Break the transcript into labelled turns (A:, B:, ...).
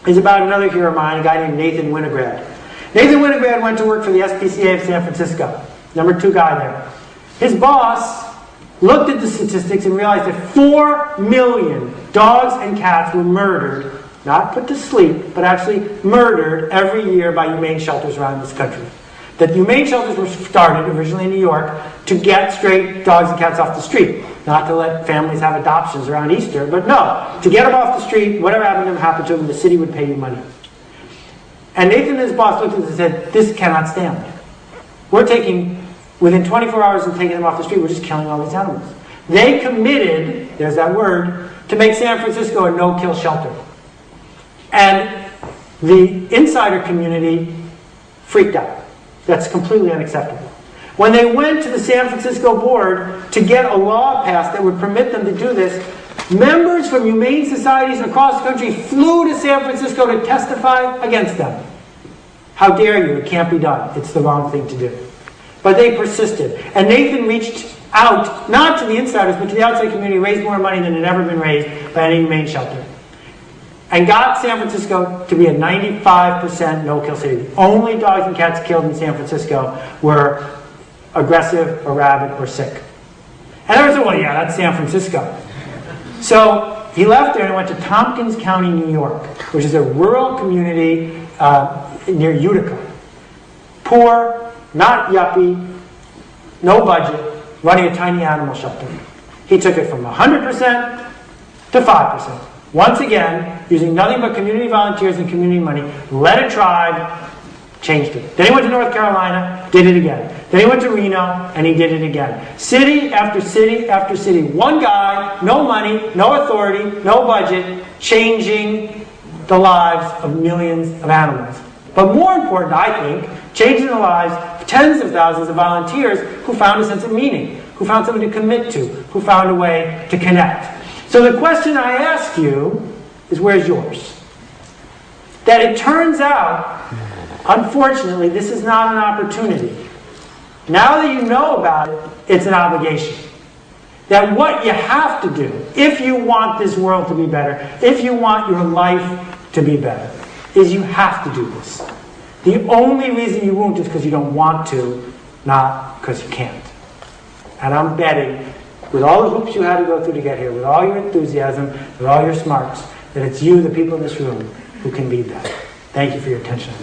A: is about another hero of mine, a guy named Nathan Winograd. Nathan Winograd went to work for the SPCA of San Francisco. Number 2 guy there. His boss looked at the statistics and realized that 4 million dogs and cats were murdered, not put to sleep, but actually murdered every year by humane shelters around this country. That humane shelters were started originally in New York to get stray dogs and cats off the street. Not to let families have adoptions around Easter, but no, to get them off the street, whatever happened to them, the city would pay you money. And Nathan and his boss looked at this and said, this cannot stand. We're taking, within 24 hours of taking them off the street, we're just killing all these animals. They committed, there's that word, to make San Francisco a no-kill shelter. And the insider community freaked out. That's completely unacceptable. When they went to the San Francisco board to get a law passed that would permit them to do this, members from humane societies across the country flew to San Francisco to testify against them. How dare you? It can't be done. It's the wrong thing to do. But they persisted. And Nathan reached out, not to the insiders, but to the outside community, raised more money than had ever been raised by any humane shelter. And got San Francisco to be a 95% no-kill city. The only dogs and cats killed in San Francisco were aggressive or rabid or sick. And everyone said, well, yeah, that's San Francisco. So he left there and went to Tompkins County, New York, which is a rural community near Utica. Poor, not yuppie, no budget, running a tiny animal shelter. He took it from 100% to 5%. Once again, using nothing but community volunteers and community money, led a tribe, changed it. Then he went to North Carolina, did it again. Then he went to Reno, and he did it again. City after city after city. One guy, no money, no authority, no budget, changing the lives of millions of animals. But more important, I think, changing the lives of tens of thousands of volunteers who found a sense of meaning, who found something to commit to, who found a way to connect. So the question I ask you is, where's yours? That it turns out, unfortunately, this is not an opportunity. Now that you know about it, it's an obligation. That what you have to do, if you want this world to be better, if you want your life to be better, is you have to do this. The only reason you won't is because you don't want to, not because you can't. And I'm betting, with all the hoops you had to go through to get here, with all your enthusiasm, with all your smarts, that it's you, the people in this room, who can be that. Thank you for your attention.